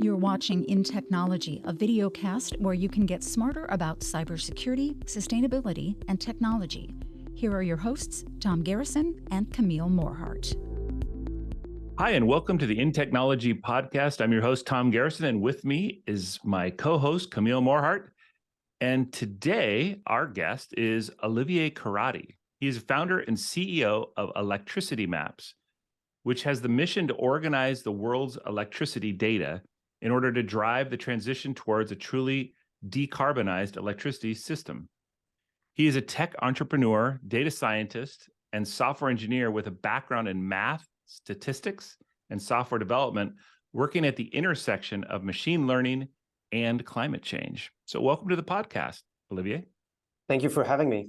You're watching InTechnology, a video cast where you can get smarter about cybersecurity, sustainability, and technology. Here are your hosts, Tom Garrison and Camille Morhart. Hi, and welcome to the InTechnology podcast. I'm your host, Tom Garrison, and with me is my co-host, Camille Morhart. And today, our guest is Olivier Corradi. He is founder and CEO of Electricity Maps, which has the mission to organize the world's electricity data in order to drive the transition towards a truly decarbonized electricity system. He is a tech entrepreneur, data scientist, and software engineer with a background in math, statistics, and software development, working at the intersection of machine learning and climate change. So welcome to the podcast, Olivier. Thank you for having me.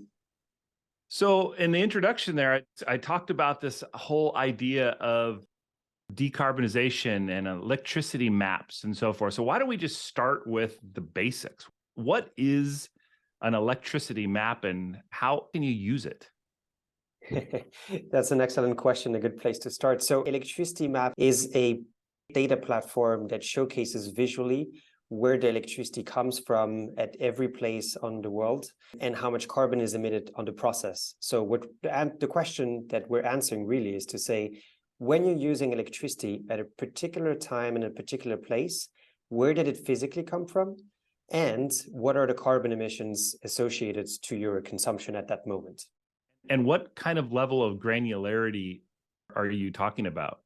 So in the introduction there, I talked about this whole idea of decarbonization and electricity maps and so forth. So why don't we just start with the basics? What is an electricity map and how can you use it? That's an excellent question, a good place to start. So Electricity Map is a data platform that showcases visually where the electricity comes from at every place on the world and how much carbon is emitted on the process. So the question that we're answering really is to say, when you're using electricity at a particular time in a particular place, where did it physically come from? And what are the carbon emissions associated to your consumption at that moment? And what kind of level of granularity are you talking about?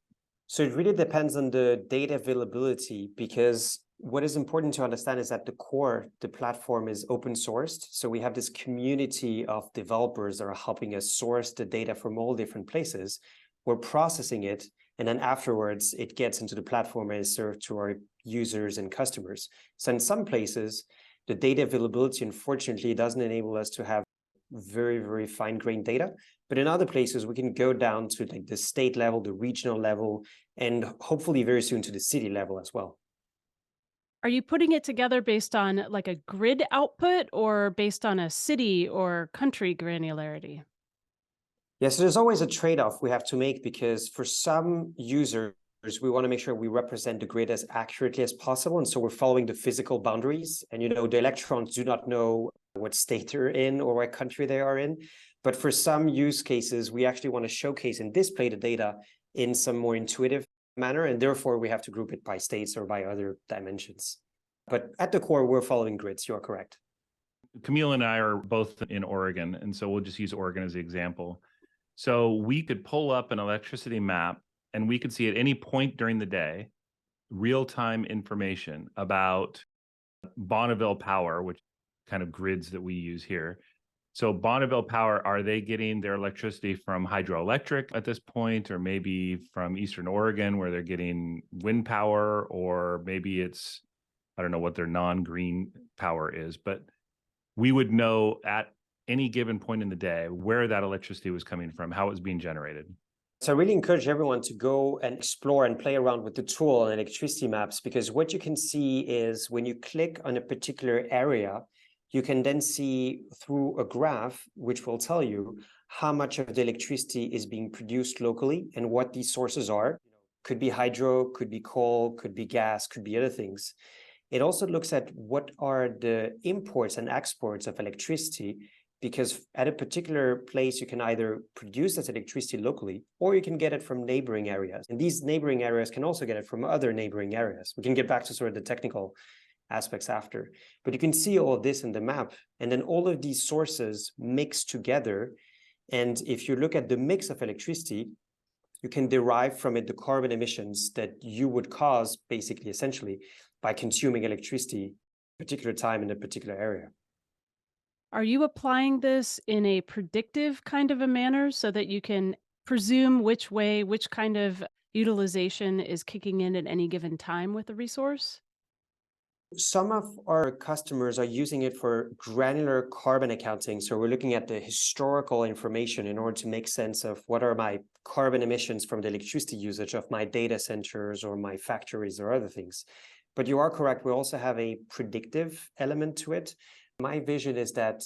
So it really depends on the data availability, because what is important to understand is that the core, the platform is open sourced. So we have this community of developers that are helping us source the data from all different places. We're processing it, and then afterwards it gets into the platform and is served to our users and customers. So in some places, the data availability, unfortunately, doesn't enable us to have very, very fine-grained data. But in other places, we can go down to like the state level, the regional level, and hopefully very soon to the city level as well. Are you putting it together based on like a grid output or based on a city or country granularity? Yes, so there's always a trade-off we have to make, because for some users, we want to make sure we represent the grid as accurately as possible. And so we're following the physical boundaries. And, the electrons do not know what state they're in or what country they are in. But for some use cases, we actually want to showcase and display the data in some more intuitive manner. And therefore, we have to group it by states or by other dimensions. But at the core, we're following grids. You are correct. Camille and I are both in Oregon, and so we'll just use Oregon as the example. So we could pull up an electricity map and we could see at any point during the day, real-time information about Bonneville Power, which kind of grids that we use here. So Bonneville Power, are they getting their electricity from hydroelectric at this point, or maybe from Eastern Oregon where they're getting wind power, or maybe it's, I don't know what their non-green power is, but we would know at any given point in the day where that electricity was coming from, how it was being generated. So I really encourage everyone to go and explore and play around with the tool and electricity maps, because what you can see is when you click on a particular area, you can then see through a graph, which will tell you how much of the electricity is being produced locally and what these sources are. Could be hydro, could be coal, could be gas, could be other things. It also looks at what are the imports and exports of electricity, because at a particular place, you can either produce that electricity locally, or you can get it from neighboring areas. And these neighboring areas can also get it from other neighboring areas. We can get back to sort of the technical aspects after. But you can see all of this in the map, and then all of these sources mix together. And if you look at the mix of electricity, you can derive from it the carbon emissions that you would cause, basically, essentially, by consuming electricity at a particular time in a particular area. Are you applying this in a predictive kind of a manner so that you can presume which kind of utilization is kicking in at any given time with the resource? Some of our customers are using it for granular carbon accounting. So we're looking at the historical information in order to make sense of what are my carbon emissions from the electricity usage of my data centers or my factories or other things. But you are correct. We also have a predictive element to it. My vision is that,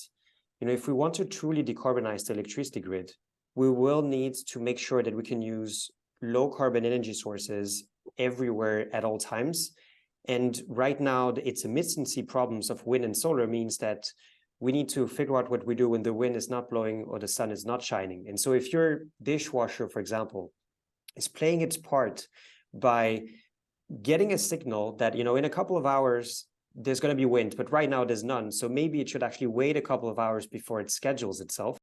if we want to truly decarbonize the electricity grid, we will need to make sure that we can use low carbon energy sources everywhere at all times. And right now, the intermittency problems of wind and solar means that we need to figure out what we do when the wind is not blowing or the sun is not shining. And so if your dishwasher, for example, is playing its part by getting a signal that, in a couple of hours, there's going to be wind, but right now there's none. So maybe it should actually wait a couple of hours before it schedules itself.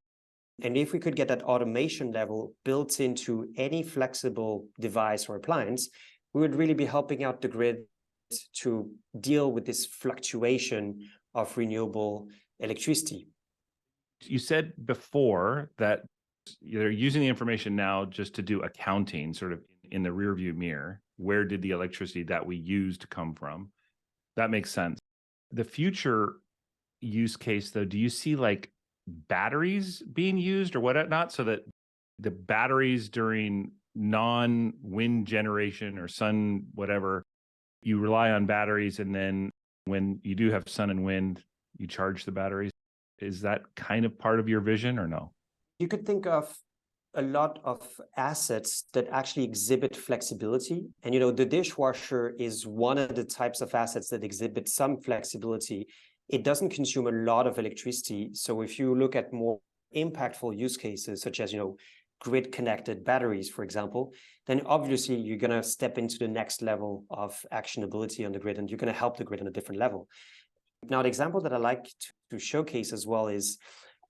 And if we could get that automation level built into any flexible device or appliance, we would really be helping out the grid to deal with this fluctuation of renewable electricity. You said before that you're using the information now just to do accounting, sort of in the rearview mirror. Where did the electricity that we used come from? That makes sense. The future use case, though, do you see like batteries being used or whatnot, so that the batteries during non-wind generation or sun, whatever, you rely on batteries, and then when you do have sun and wind, you charge the batteries? Is that kind of part of your vision or no? You could think of a lot of assets that actually exhibit flexibility. And, the dishwasher is one of the types of assets that exhibit some flexibility. It doesn't consume a lot of electricity. So if you look at more impactful use cases, such as, grid connected batteries, for example, then obviously you're going to step into the next level of actionability on the grid, and you're going to help the grid on a different level. Now, the example that I like to showcase as well is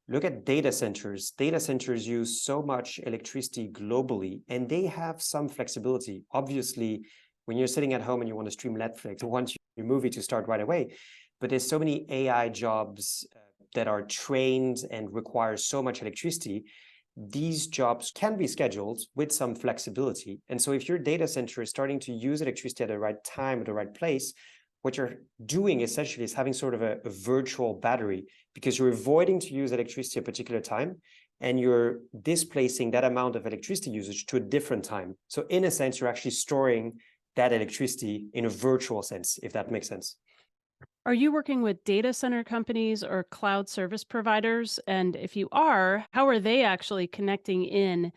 look at data centers. Data centers use so much electricity globally, and they have some flexibility. Obviously, when you're sitting at home and you want to stream Netflix, you want your movie to start right away. But there's so many AI jobs that are trained and require so much electricity. These jobs can be scheduled with some flexibility. And so if your data center is starting to use electricity at the right time, at the right place, what you're doing essentially is having sort of a virtual battery, because you're avoiding to use electricity at a particular time, and you're displacing that amount of electricity usage to a different time. So in a sense, you're actually storing that electricity in a virtual sense, if that makes sense. Are you working with data center companies or cloud service providers? And if you are, how are they actually connecting in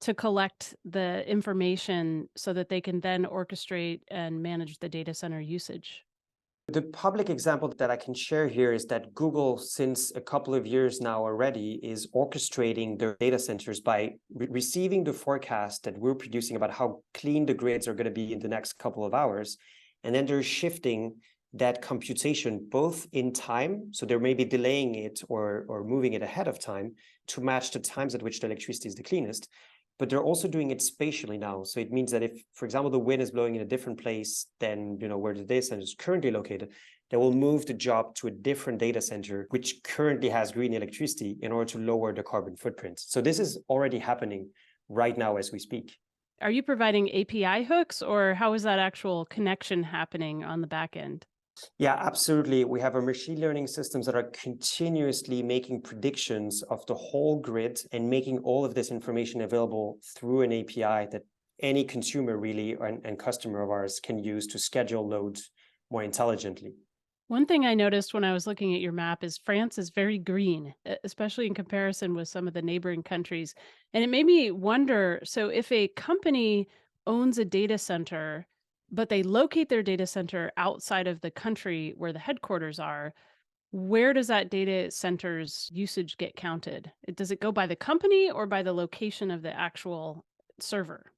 to collect the information so that they can then orchestrate and manage the data center usage? The public example that I can share here is that Google, since a couple of years now already, is orchestrating their data centers by receiving the forecast that we're producing about how clean the grids are going to be in the next couple of hours. And then they're shifting that computation both in time, so they may be delaying it or moving it ahead of time to match the times at which the electricity is the cleanest. But they're also doing it spatially now. So it means that if, for example, the wind is blowing in a different place than where the data center is currently located, they will move the job to a different data center, which currently has green electricity, in order to lower the carbon footprint. So this is already happening right now as we speak. Are you providing API hooks, or how is that actual connection happening on the back end? Yeah, absolutely. We have our machine learning systems that are continuously making predictions of the whole grid and making all of this information available through an API that any consumer really and customer of ours can use to schedule loads more intelligently. One thing I noticed when I was looking at your map is France is very green, especially in comparison with some of the neighboring countries. And it made me wonder, so if a company owns a data center, but they locate their data center outside of the country where the headquarters are, where does that data center's usage get counted? Does it go by the company or by the location of the actual server?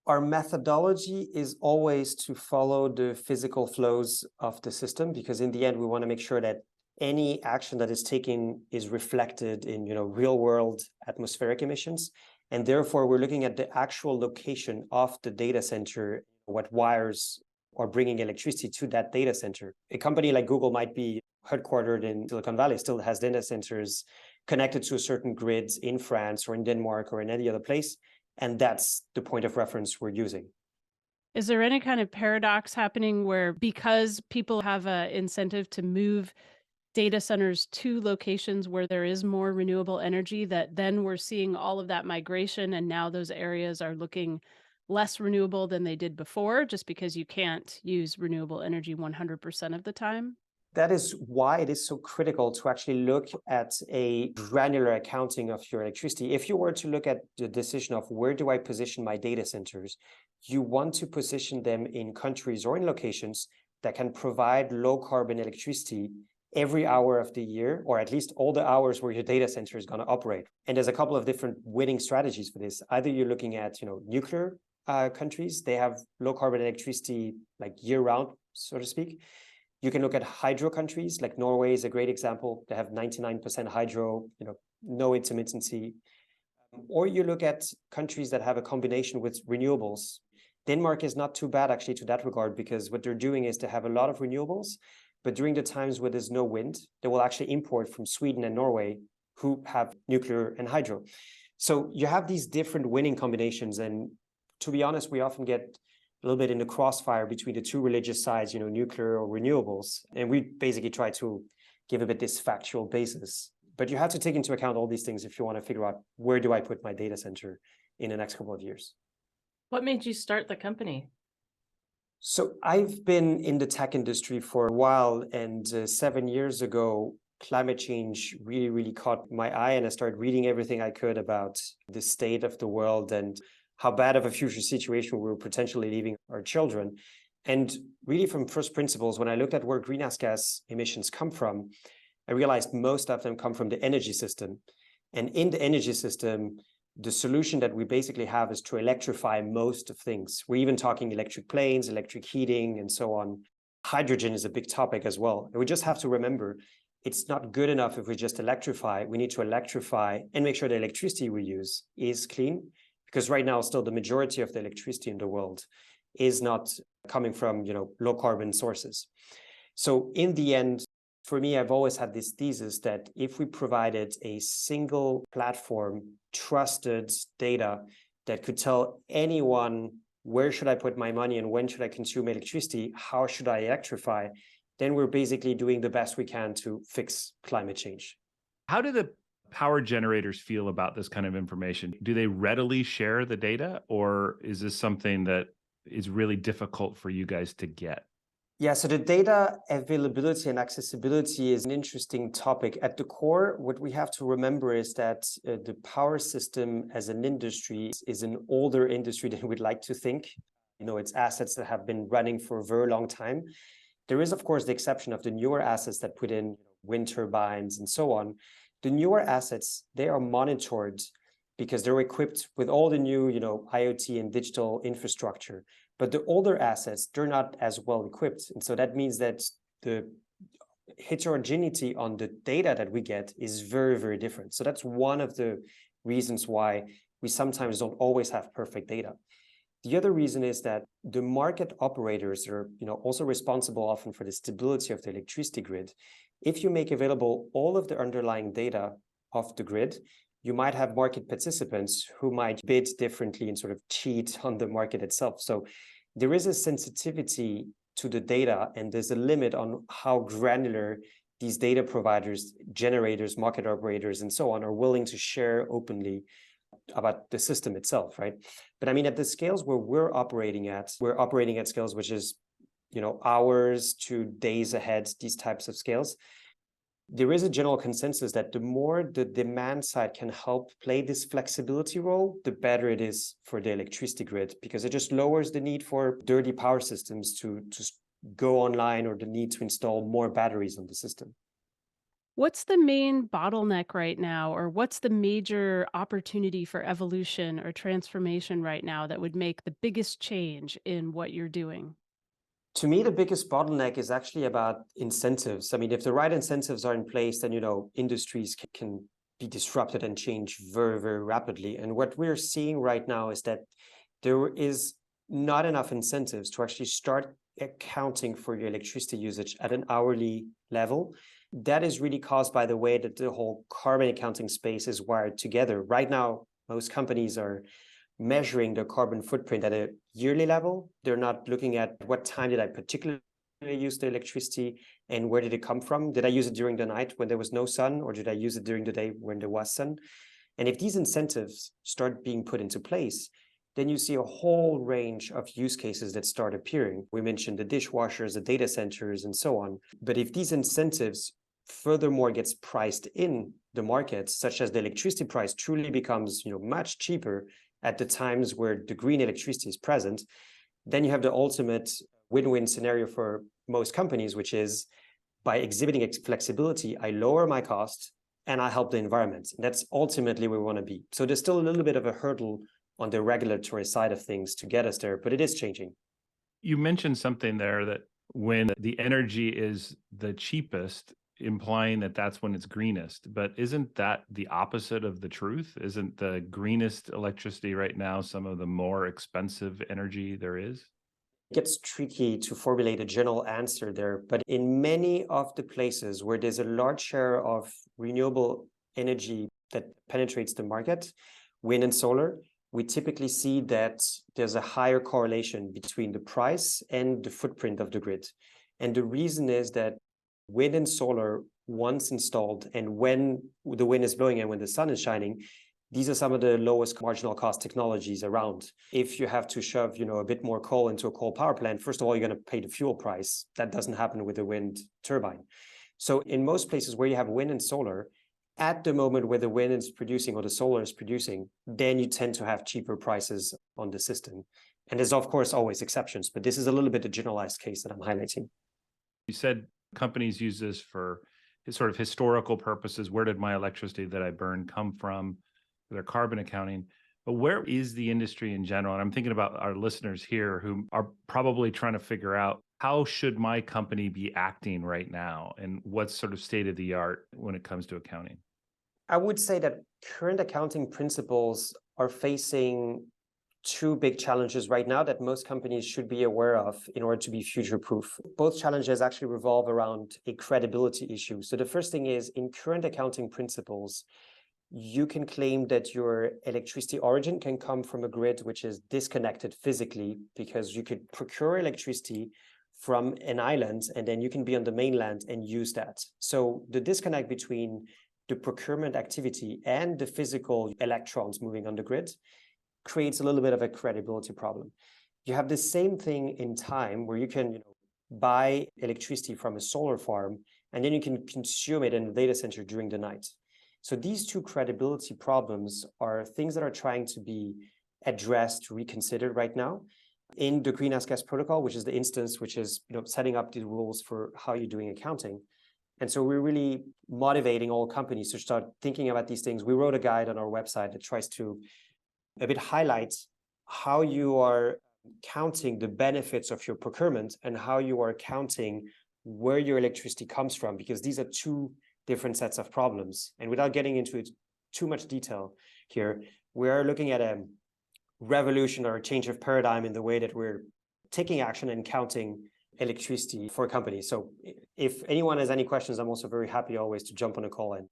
Our methodology is always to follow the physical flows of the system, because in the end, we want to make sure that any action that is taken is reflected in real world atmospheric emissions. And therefore, we're looking at the actual location of the data center, what wires are bringing electricity to that data center. A company like Google might be headquartered in Silicon Valley, still has data centers connected to a certain grids in France or in Denmark or in any other place. And that's the point of reference we're using. Is there any kind of paradox happening where, because people have an incentive to move data centers to locations where there is more renewable energy, that then we're seeing all of that migration and now those areas are looking less renewable than they did before, just because you can't use renewable energy 100% of the time? that is why it is so critical to actually look at a granular accounting of your electricity. If you were to look at the decision of where do I position my data centers, you want to position them in countries or in locations that can provide low carbon electricity every hour of the year, or at least all the hours where your data center is going to operate. And there's a couple of different winning strategies for this. Either you're looking at, nuclear countries, they have low carbon electricity like year round, so to speak. You can look at hydro countries, like Norway is a great example. They have 99% hydro, no intermittency. Or you look at countries that have a combination with renewables. Denmark is not too bad actually to that regard, because what they're doing is they have a lot of renewables, but during the times where there's no wind, they will actually import from Sweden and Norway, who have nuclear and hydro. So you have these different winning combinations. And to be honest, we often get a little bit in the crossfire between the two religious sides, nuclear or renewables. And we basically try to give a bit this factual basis. But you have to take into account all these things if you want to figure out where do I put my data center in the next couple of years. What made you start the company? So I've been in the tech industry for a while, and 7 years ago, climate change really, really caught my eye, and I started reading everything I could about the state of the world and how bad of a future situation we were potentially leaving our children. And really from first principles, when I looked at where greenhouse gas emissions come from, I realized most of them come from the energy system. And in the energy system, the solution that we basically have is to electrify most of things. We're even talking electric planes, electric heating, and so on. Hydrogen is a big topic as well. And we just have to remember, it's not good enough if we just electrify. We need to electrify and make sure the electricity we use is clean, because right now still the majority of the electricity in the world is not coming from low carbon sources. So in the end, for me, I've always had this thesis that if we provided a single platform, trusted data that could tell anyone where should I put my money and when should I consume electricity, how should I electrify, then we're basically doing the best we can to fix climate change. How do the power generators feel about this kind of information? Do they readily share the data, or is this something that is really difficult for you guys to get? Yeah, so the data availability and accessibility is an interesting topic. At the core, what we have to remember is that the power system as an industry is an older industry than we'd like to think. It's assets that have been running for a very long time. There is, of course, the exception of the newer assets that put in wind turbines and so on. The newer assets, they are monitored because they're equipped with all the new, IoT and digital infrastructure. But the older assets, they're not as well equipped. And so that means that the heterogeneity on the data that we get is very, very different. So that's one of the reasons why we sometimes don't always have perfect data. The other reason is that the market operators are, also responsible often for the stability of the electricity grid. If you make available all of the underlying data of the grid, you might have market participants who might bid differently and sort of cheat on the market itself. So there is a sensitivity to the data, and there's a limit on how granular these data providers, generators, market operators, and so on are willing to share openly about the system itself, right? But I mean, at the scales where we're operating at scales which is, hours to days ahead, these types of scales. There is a general consensus that the more the demand side can help play this flexibility role, the better it is for the electricity grid, because it just lowers the need for dirty power systems to go online, or the need to install more batteries on the system. What's the main bottleneck right now, or what's the major opportunity for evolution or transformation right now that would make the biggest change in what you're doing? To me, the biggest bottleneck is actually about incentives. I mean, if the right incentives are in place, then, industries can be disrupted and change very, very rapidly. And what we're seeing right now is that there is not enough incentives to actually start accounting for your electricity usage at an hourly level. That is really caused by the way that the whole carbon accounting space is wired together. Right now, most companies are measuring their carbon footprint at a yearly level. They're not looking at what time did I particularly use the electricity and where did it come from? Did I use it during the night when there was no sun, or did I use it during the day when there was sun? And if these incentives start being put into place, then you see a whole range of use cases that start appearing. We mentioned the dishwashers, the data centers, and so on. But if these incentives furthermore gets priced in the market, such as the electricity price truly becomes much cheaper at the times where the green electricity is present, then you have the ultimate win-win scenario for most companies, which is by exhibiting flexibility, I lower my cost and I help the environment. And that's ultimately where we want to be. So there's still a little bit of a hurdle on the regulatory side of things to get us there, but it is changing. You mentioned something there that when the energy is the cheapest, implying that that's when it's greenest. But isn't that the opposite of the truth? Isn't the greenest electricity right now some of the more expensive energy there is? It gets tricky to formulate a general answer there, but in many of the places where there's a large share of renewable energy that penetrates the market, wind and solar, we typically see that there's a higher correlation between the price and the footprint of the grid. And the reason is that wind and solar, once installed, and when the wind is blowing and when the sun is shining, these are some of the lowest marginal cost technologies around. If you have to shove, a bit more coal into a coal power plant, first of all, you're going to pay the fuel price. That doesn't happen with a wind turbine. So in most places where you have wind and solar, at the moment where the wind is producing or the solar is producing, then you tend to have cheaper prices on the system. And there's, of course, always exceptions, but this is a little bit a generalized case that I'm highlighting. You said companies use this for sort of historical purposes. Where did my electricity that I burn come from? Their carbon accounting. But where is the industry in general? And I'm thinking about our listeners here who are probably trying to figure out, how should my company be acting right now? And what's sort of state of the art when it comes to accounting? I would say that current accounting principles are facing two big challenges right now that most companies should be aware of in order to be future-proof. Both challenges actually revolve around a credibility issue. So the first thing is, in current accounting principles, you can claim that your electricity origin can come from a grid which is disconnected physically, because you could procure electricity from an island and then you can be on the mainland and use that. So the disconnect between the procurement activity and the physical electrons moving on the grid creates a little bit of a credibility problem. You have the same thing in time where you can buy electricity from a solar farm and then you can consume it in the data center during the night. So these two credibility problems are things that are trying to be addressed, reconsidered right now in the Greenhouse Gas Protocol, which is the instance which is setting up the rules for how you're doing accounting. And so we're really motivating all companies to start thinking about these things. We wrote a guide on our website that tries to a bit highlight how you are counting the benefits of your procurement and how you are counting where your electricity comes from, because these are two different sets of problems. And without getting into it too much detail here, we are looking at a revolution or a change of paradigm in the way that we're taking action and counting electricity for companies. So if anyone has any questions, I'm also very happy always to jump on a call in.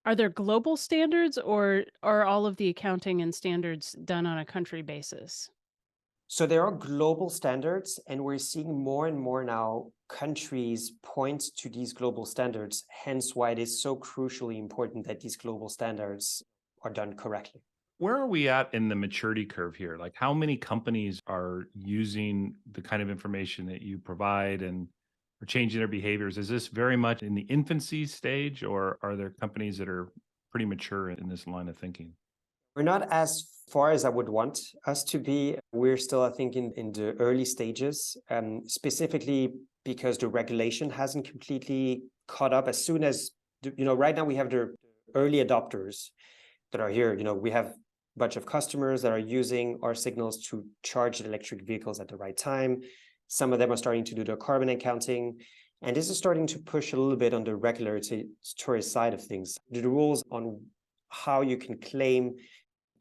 Are there global standards, or are all of the accounting and standards done on a country basis? So there are global standards, and we're seeing more and more now countries point to these global standards, hence why it is so crucially important that these global standards are done correctly. Where are we at in the maturity curve here? Like, how many companies are using the kind of information that you provide and are changing their behaviors? Is this very much in the infancy stage, or are there companies that are pretty mature in this line of thinking? We're not as far as I would want us to be. We're still, I think, in the early stages, specifically because the regulation hasn't completely caught up. As soon as, right now we have the early adopters that are here. We have a bunch of customers that are using our signals to charge electric vehicles at the right time. Some of them are starting to do the carbon accounting. And this is starting to push a little bit on the regulatory side of things. The rules on how you can claim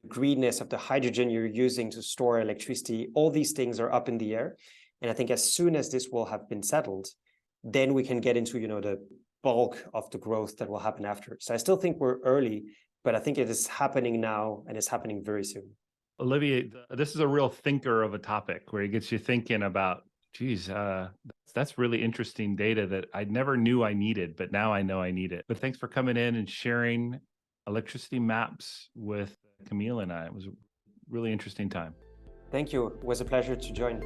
greenness of the hydrogen you're using to store electricity, all these things are up in the air. And I think as soon as this will have been settled, then we can get into, the bulk of the growth that will happen after. So I still think we're early, but I think it is happening now and it's happening very soon. Olivier, this is a real thinker of a topic where it gets you thinking about, geez, that's really interesting data that I never knew I needed, but now I know I need it. But thanks for coming in and sharing electricity maps with Camille and I. It was a really interesting time. Thank you. It was a pleasure to join.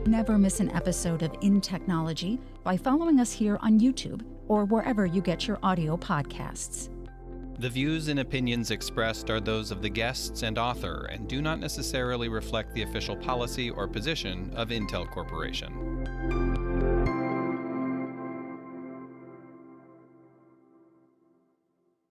Never miss an episode of InTechnology by following us here on YouTube or wherever you get your audio podcasts. The views and opinions expressed are those of the guests and author and do not necessarily reflect the official policy or position of Intel Corporation.